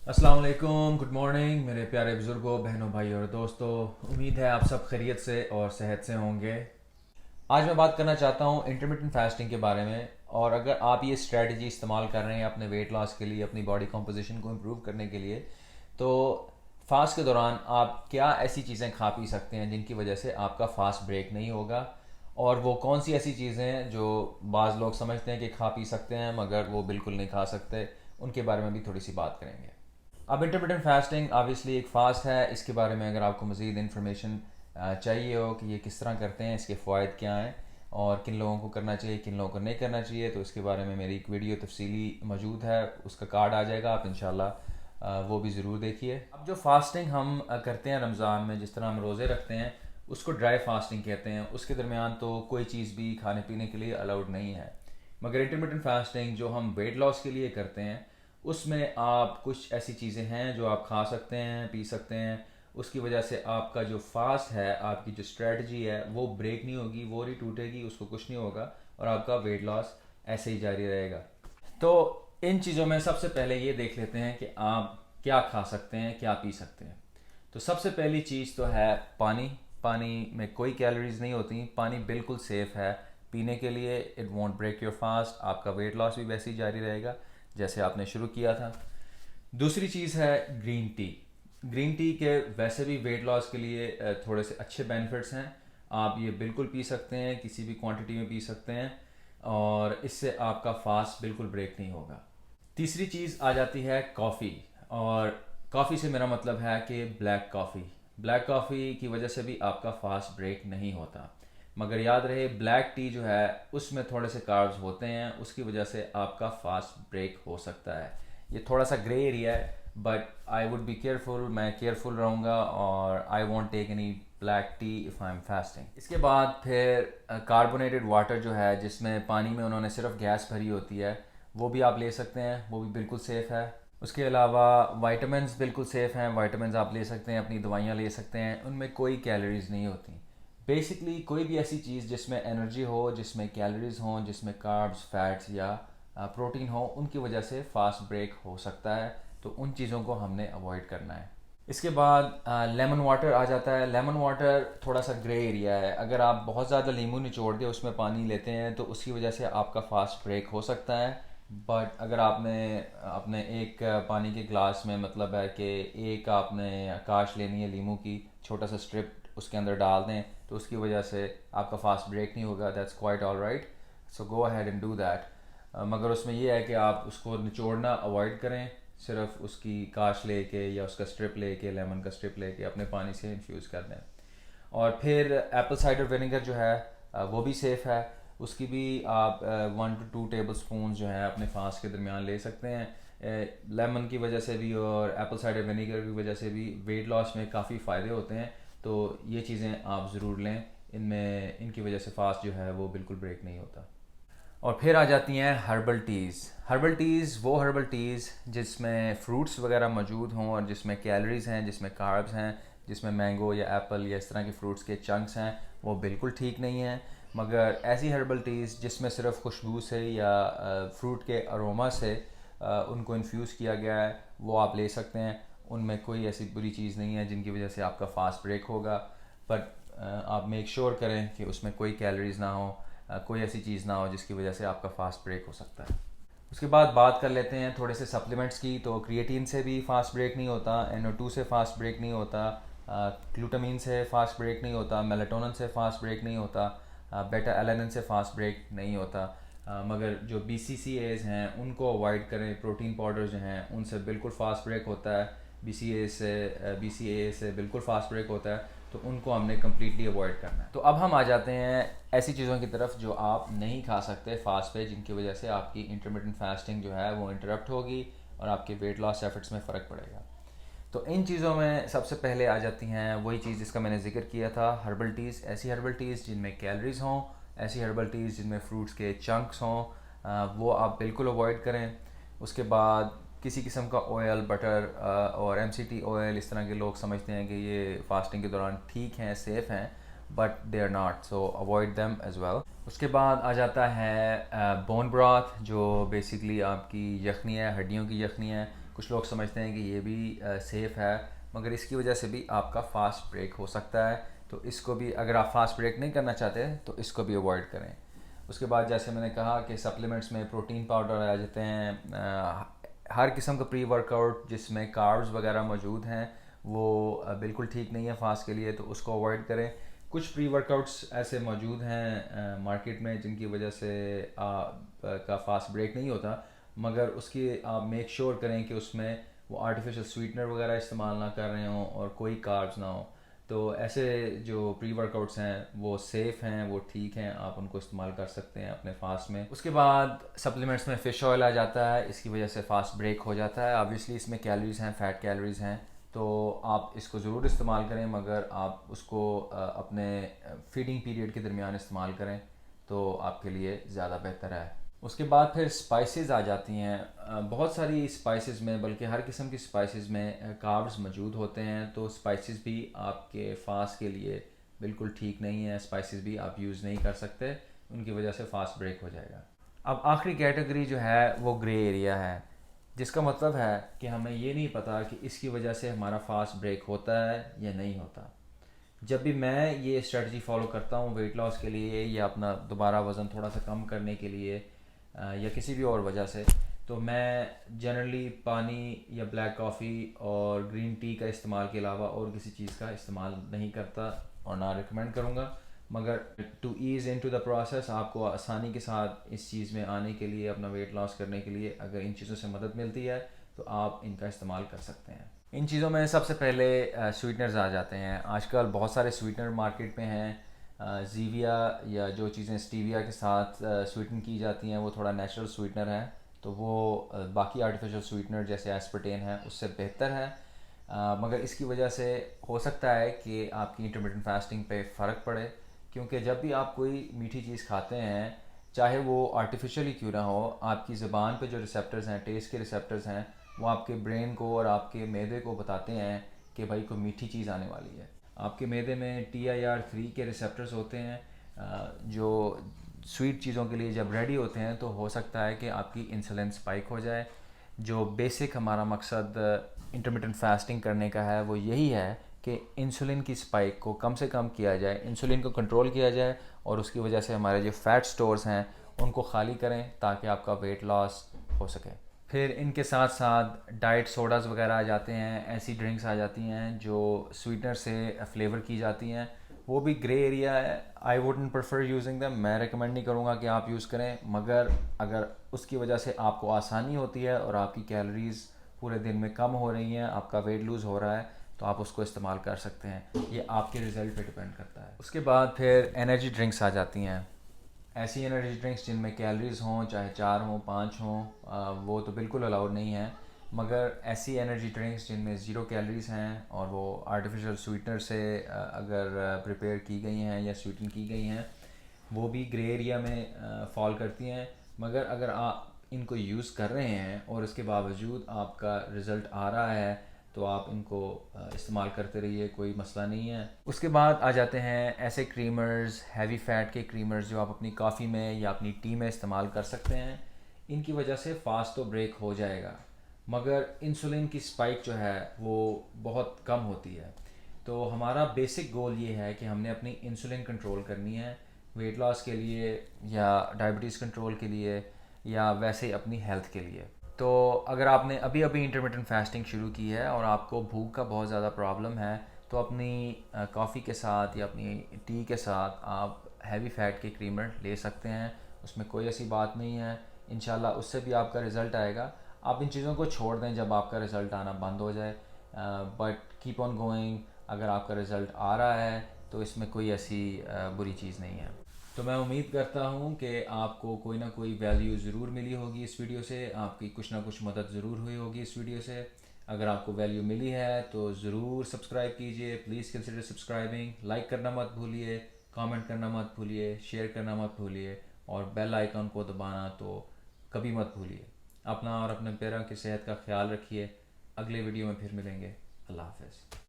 अस्सलाम वालेकुम, good morning मेरे प्यारे बुज़ुर्गों, बहनों, भाई और दोस्तों। उम्मीद है आप सब खैरियत से और सेहत से होंगे। आज मैं बात करना चाहता हूँ इंटरमिटेंट फास्टिंग के बारे में। और अगर आप ये स्ट्रेटजी इस्तेमाल कर रहे हैं अपने वेट लॉस के लिए, अपनी बॉडी कॉम्पोजिशन को इम्प्रूव करने के लिए, तो फास्ट के दौरान आप क्या ऐसी चीज़ें खा पी सकते हैं जिनकी वजह से आपका फास्ट ब्रेक नहीं होगा। और वो कौन सी ऐसी चीज़ें हैं जो बाज़ लोग समझते हैं कि खा पी सकते हैं मगर वो बिल्कुल नहीं खा सकते, उनके बारे में भी थोड़ी सी बात करेंगे। अब इंटरमिटेंट फास्टिंग ऑब्वियसली एक फ़ास्ट है। इसके बारे में अगर आपको मज़ीद इन्फॉर्मेशन चाहिए हो कि ये किस तरह करते हैं, इसके फ़वाइद क्या हैं और किन लोगों को करना चाहिए, किन लोगों को नहीं करना चाहिए, तो इसके बारे में मेरी एक वीडियो तफसीली मौजूद है। उसका कार्ड आ जाएगा, आप इंशाल्लाह वो भी ज़रूर देखिए। अब जो फास्टिंग हम करते हैं रमज़ान में, जिस तरह हम रोज़े रखते हैं, उसको ड्राई फास्टिंग कहते हैं। उसके दरमियान तो कोई चीज़ भी खाने पीने के लिए अलाउड नहीं है। मगर इंटरमिटेंट फास्टिंग जो हम वेट लॉस के लिए करते हैं, उसमें आप कुछ ऐसी चीज़ें हैं जो आप खा सकते हैं, पी सकते हैं। उसकी वजह से आपका जो फास्ट है, आपकी जो स्ट्रेटजी है, वो ब्रेक नहीं होगी, वो नहीं टूटेगी, उसको कुछ नहीं होगा और आपका वेट लॉस ऐसे ही जारी रहेगा। तो इन चीज़ों में सबसे पहले ये देख लेते हैं कि आप क्या खा सकते हैं, क्या पी सकते हैं। तो सबसे पहली चीज़ तो है पानी। पानी में कोई कैलोरीज नहीं होती, पानी बिल्कुल सेफ़ है पीने के लिए। It won't break your fast, आपका वेट लॉस भी वैसे ही जारी रहेगा जैसे आपने शुरू किया था। दूसरी चीज़ है ग्रीन टी। ग्रीन टी के वैसे भी वेट लॉस के लिए थोड़े से अच्छे बेनिफिट्स हैं। आप ये बिल्कुल पी सकते हैं, किसी भी क्वांटिटी में पी सकते हैं और इससे आपका फास्ट बिल्कुल ब्रेक नहीं होगा। तीसरी चीज़ आ जाती है कॉफ़ी। और कॉफ़ी से मेरा मतलब है कि ब्लैक कॉफ़ी। ब्लैक कॉफ़ी की वजह से भी आपका फास्ट ब्रेक नहीं होता। मगर याद रहे, ब्लैक टी जो है उसमें थोड़े से कार्ब्स होते हैं, उसकी वजह से आपका फास्ट ब्रेक हो सकता है। ये थोड़ा सा ग्रे एरिया है, but I would be careful. मैं केयरफुल रहूँगा और I won't take any black tea if I am fasting. इसके बाद फिर कार्बोनेटेड वाटर जो है, जिसमें पानी में उन्होंने सिर्फ गैस भरी होती है, वो भी आप ले सकते हैं, वो भी बिल्कुल सेफ़ है। उसके अलावा वाइटामिन्स बिल्कुल सेफ़ हैं, वाइटामिन्स आप ले सकते हैं, अपनी दवाइयाँ ले सकते हैं, उनमें कोई कैलोरीज नहीं होती। बेसिकली कोई भी ऐसी चीज़ जिसमें एनर्जी हो, जिसमें कैलोरीज हों, जिसमें कार्ब्स, फैट्स या प्रोटीन हो, उनकी वजह से फास्ट ब्रेक हो सकता है। तो उन चीज़ों को हमने अवॉइड करना है। इसके बाद लेमन वाटर आ जाता है। लेमन वाटर थोड़ा सा ग्रे एरिया है। अगर आप बहुत ज़्यादा नींबू निचोड़ के उसमें पानी लेते हैं तो उसकी वजह से आपका फास्ट ब्रेक हो सकता है। बट अगर आपने अपने एक पानी के ग्लास में, मतलब है कि एक आपने काश लेनी है लीमू की, छोटा सा स्ट्रिप उसके अंदर डाल दें, तो उसकी वजह से आपका फास्ट ब्रेक नहीं होगा। That's quite all right, so go ahead and do that. मगर उसमें यह है कि आप उसको निचोड़ना अवॉइड करें। सिर्फ उसकी काश लेके या उसका स्ट्रिप लेके, लेमन का स्ट्रिप लेके अपने पानी से इन्फ्यूज़ कर दें। और फिर एप्पल साइडर विनेगर जो है वो भी सेफ़ है। उसकी भी आप 1 to 2 टेबल स्पून जो है अपने फास्ट के दरमियान ले सकते हैं। लेमन की वजह से भी और एप्पल साइडर विनेगर की वजह से भी वेट लॉस में काफ़ी फ़ायदे होते हैं। तो ये चीज़ें आप ज़रूर लें, इनमें इनकी वजह से फास्ट जो है वो बिल्कुल ब्रेक नहीं होता। और फिर आ जाती हैं हर्बल टीज़। हर्बल टीज़ वो हर्बल टीज़ जिसमें फ्रूट्स वगैरह मौजूद हों और जिसमें कैलोरीज़ हैं, जिसमें कार्ब्स हैं, जिसमें मैंगो या एप्पल या इस तरह के फ्रूट्स के चंक्स हैं, वो बिल्कुल ठीक नहीं है। मगर ऐसी हर्बल टीज़ जिसमें सिर्फ खुशबू से या फ्रूट के अरोमा से उनको इन्फ्यूज़ किया गया है, वो आप ले सकते हैं। उनमें कोई ऐसी बुरी चीज़ नहीं है जिनकी वजह से आपका फास्ट ब्रेक होगा। बट आप मेक श्योर करें कि उसमें कोई कैलोरीज़ ना हो, कोई ऐसी चीज़ ना हो जिसकी वजह से आपका फास्ट ब्रेक हो सकता है। उसके बाद बात कर लेते हैं थोड़े से सप्लीमेंट्स की। तो क्रिएटिन से भी फास्ट ब्रेक नहीं होता, NO2 से फास्ट ब्रेक नहीं होता, ग्लूटामीन से फास्ट ब्रेक नहीं होता, मेलाटोनिन से फास्ट ब्रेक नहीं होता, बेटा एलेनिन से फास्ट ब्रेक नहीं होता। मगर जो BCAAs हैं उनको अवॉइड करें। प्रोटीन पाउडर जो हैं उनसे बिल्कुल फास्ट ब्रेक होता है। BCAA से बिल्कुल फास्ट ब्रेक होता है, तो उनको हमने कम्प्लीटली अवॉइड करना है। तो अब हम आ जाते हैं ऐसी चीज़ों की तरफ जो आप नहीं खा सकते फास्ट पे, जिनकी वजह से आपकी इंटरमिटेंट फास्टिंग जो है वो इंटरप्ट होगी और आपके वेट लॉस एफर्ट्स में फ़र्क पड़ेगा। तो इन चीज़ों में सबसे पहले आ जाती हैं वही चीज़ जिसका मैंने जिक्र किया था, हर्बल टीज़। ऐसी हर्बल टीज़ जिनमें कैलोरीज हों, ऐसी हर्बल टीज़ जिनमें फ्रूट्स के चंक्स हों, वो आप बिल्कुल अवॉइड करें। उसके बाद किसी किस्म का ऑयल, बटर और MCT ऑयल, इस तरह के लोग समझते हैं कि ये फास्टिंग के दौरान ठीक हैं, सेफ़ हैं, but they are not, so avoid them as well. उसके बाद आ जाता है बोन ब्रॉथ, जो बेसिकली आपकी यखनी है, हड्डियों की यखनी है। कुछ लोग समझते हैं कि ये भी सेफ़ है, मगर इसकी वजह से भी आपका फास्ट ब्रेक हो सकता है। तो इसको भी, अगर आप फास्ट ब्रेक नहीं करना चाहते तो इसको भी अवॉइड करें। उसके बाद जैसे मैंने कहा कि सप्लीमेंट्स में प्रोटीन पाउडर आ जाते हैं, हर किस्म का प्री वर्कआउट जिसमें कार्ब्स वगैरह मौजूद हैं वो बिल्कुल ठीक नहीं है फास्ट के लिए, तो उसको अवॉइड करें। कुछ प्री वर्कआउट्स ऐसे मौजूद हैं मार्केट में जिनकी वजह से का फास्ट ब्रेक नहीं होता, मगर उसकी आप मेक श्योर करें कि उसमें वो आर्टिफिशियल स्वीटनर वगैरह इस्तेमाल ना कर रहे हों और कोई कार्ब्स ना हो। तो ऐसे जो प्री वर्कआउट्स हैं वो सेफ़ हैं, वो ठीक हैं, आप उनको इस्तेमाल कर सकते हैं अपने फास्ट में। उसके बाद सप्लीमेंट्स में फ़िश ऑयल आ जाता है, इसकी वजह से फास्ट ब्रेक हो जाता है। ऑब्वियसली इसमें कैलोरीज़ हैं, फ़ैट कैलोरीज़ हैं, तो आप इसको ज़रूर इस्तेमाल करें, मगर आप उसको अपने फीडिंग पीरियड के दरमियान इस्तेमाल करें तो आपके लिए ज़्यादा बेहतर है। उसके बाद फिर स्पाइसेस आ जाती हैं। बहुत सारी स्पाइसेस में, बल्कि हर किस्म की स्पाइसेस में कार्ब्स मौजूद होते हैं, तो स्पाइसेस भी आपके फास्ट के लिए बिल्कुल ठीक नहीं है। स्पाइसेस भी आप यूज़ नहीं कर सकते, उनकी वजह से फास्ट ब्रेक हो जाएगा। अब आखिरी कैटेगरी जो है वो ग्रे एरिया है, जिसका मतलब है कि हमें ये नहीं पता कि इसकी वजह से हमारा फास्ट ब्रेक होता है या नहीं होता। जब भी मैं ये स्ट्रेटजी फॉलो करता हूँ वेट लॉस के लिए या अपना दोबारा वज़न थोड़ा सा कम करने के लिए या किसी भी और वजह से, तो मैं जनरली पानी या ब्लैक कॉफ़ी और ग्रीन टी का इस्तेमाल के अलावा और किसी चीज़ का इस्तेमाल नहीं करता और ना रिकमेंड करूँगा। मगर to ease into the process, आपको आसानी के साथ इस चीज़ में आने के लिए, अपना वेट लॉस करने के लिए अगर इन चीज़ों से मदद मिलती है तो आप इनका इस्तेमाल कर सकते हैं। इन चीज़ों में सबसे पहले स्वीटनर्स आ जाते हैं। आजकल बहुत सारे स्वीटनर मार्केट में हैं। ज़ीविया या जो चीज़ें स्टीविया के साथ स्वीटन की जाती हैं वो थोड़ा नेचुरल स्वीटनर है, तो वो बाकी आर्टिफिशियल स्वीटनर जैसे एस्पर्टेन है उससे बेहतर है। मगर इसकी वजह से हो सकता है कि आपकी इंटरमिटेंट फास्टिंग पे फ़र्क पड़े, क्योंकि जब भी आप कोई मीठी चीज़ खाते हैं, चाहे वो आर्टिफिशियल ही क्यों ना हो, आपकी ज़बान पे जो रिसेप्टर्स हैं, टेस्ट के रिसेप्टर्स हैं, वो आपके ब्रेन को और आपके मैदे को बताते हैं कि भाई कोई मीठी चीज़ आने वाली है। आपके मैदे में TIR3 के रिसेप्टर्स होते हैं जो स्वीट चीज़ों के लिए जब रेडी होते हैं तो हो सकता है कि आपकी इंसुलिन स्पाइक हो जाए। जो बेसिक हमारा मकसद इंटरमिटेंट फास्टिंग करने का है वो यही है कि इंसुलिन की स्पाइक को कम से कम किया जाए, इंसुलिन को कंट्रोल किया जाए और उसकी वजह से हमारे जो फ़ैट स्टोर्स हैं उनको खाली करें ताकि आपका वेट लॉस हो सके। फिर इनके साथ साथ डाइट सोडास वगैरह आ जाते हैं, ऐसी ड्रिंक्स आ जाती हैं जो स्वीटनर से फ्लेवर की जाती हैं, वो भी ग्रे एरिया है। I wouldn't prefer using them, मैं रिकमेंड नहीं करूँगा कि आप यूज़ करें, मगर अगर उसकी वजह से आपको आसानी होती है और आपकी कैलोरीज़ पूरे दिन में कम हो रही हैं, आपका वेट लूज़ हो रहा है, तो आप उसको इस्तेमाल कर सकते हैं। ये आपके रिज़ल्ट पे डिपेंड करता है। उसके बाद फिर एनर्जी ड्रिंक्स आ जाती हैं। ऐसी एनर्जी ड्रिंक्स जिनमें कैलोरीज हों, चाहे 4 हों 5 हों, वो तो बिल्कुल अलाउड नहीं है। मगर ऐसी एनर्जी ड्रिंक्स जिनमें ज़ीरो कैलोरीज हैं और वो आर्टिफिशियल स्वीटनर से अगर प्रिपेयर की गई हैं या स्वीटन की गई हैं, वो भी ग्रे एरिया में फॉल करती हैं। मगर अगर आप इनको यूज़ कर रहे हैं और इसके बावजूद आपका रिज़ल्ट आ रहा है तो आप इनको इस्तेमाल करते रहिए, कोई मसला नहीं है। उसके बाद आ जाते हैं ऐसे क्रीमर्स, हैवी फ़ैट के क्रीमर्स जो आप अपनी कॉफ़ी में या अपनी टी में इस्तेमाल कर सकते हैं। इनकी वजह से फास्ट तो ब्रेक हो जाएगा, मगर इंसुलिन की स्पाइक जो है वो बहुत कम होती है। तो हमारा बेसिक गोल ये है कि हमने अपनी इंसुलिन कंट्रोल करनी है वेट लॉस के लिए या डायबिटीज़ कंट्रोल के लिए या वैसे ही अपनी हेल्थ के लिए। तो अगर आपने अभी अभी इंटरमिटेंट फास्टिंग शुरू की है और आपको भूख का बहुत ज़्यादा प्रॉब्लम है, तो अपनी कॉफ़ी के साथ या अपनी टी के साथ आप हैवी फ़ैट के क्रीमर ले सकते हैं, उसमें कोई ऐसी बात नहीं है। इंशाल्लाह उससे भी आपका रिज़ल्ट आएगा। आप इन चीज़ों को छोड़ दें जब आपका रिज़ल्ट आना बंद हो जाए, बट कीप ऑन गोइंग। अगर आपका रिज़ल्ट आ रहा है तो इसमें कोई ऐसी बुरी चीज़ नहीं है। तो मैं उम्मीद करता हूँ कि आपको कोई ना कोई वैल्यू ज़रूर मिली होगी इस वीडियो से, आपकी कुछ ना कुछ मदद ज़रूर हुई होगी इस वीडियो से। अगर आपको वैल्यू मिली है तो ज़रूर सब्सक्राइब कीजिए, प्लीज़ कंसिडर सब्सक्राइबिंग। लाइक करना मत भूलिए, कमेंट करना मत भूलिए, शेयर करना मत भूलिए और बेल आइकन को दबाना तो कभी मत भूलिए। अपना और अपने पैरों की सेहत का ख्याल रखिए। अगले वीडियो में फिर मिलेंगे। अल्लाह हाफ़िज़।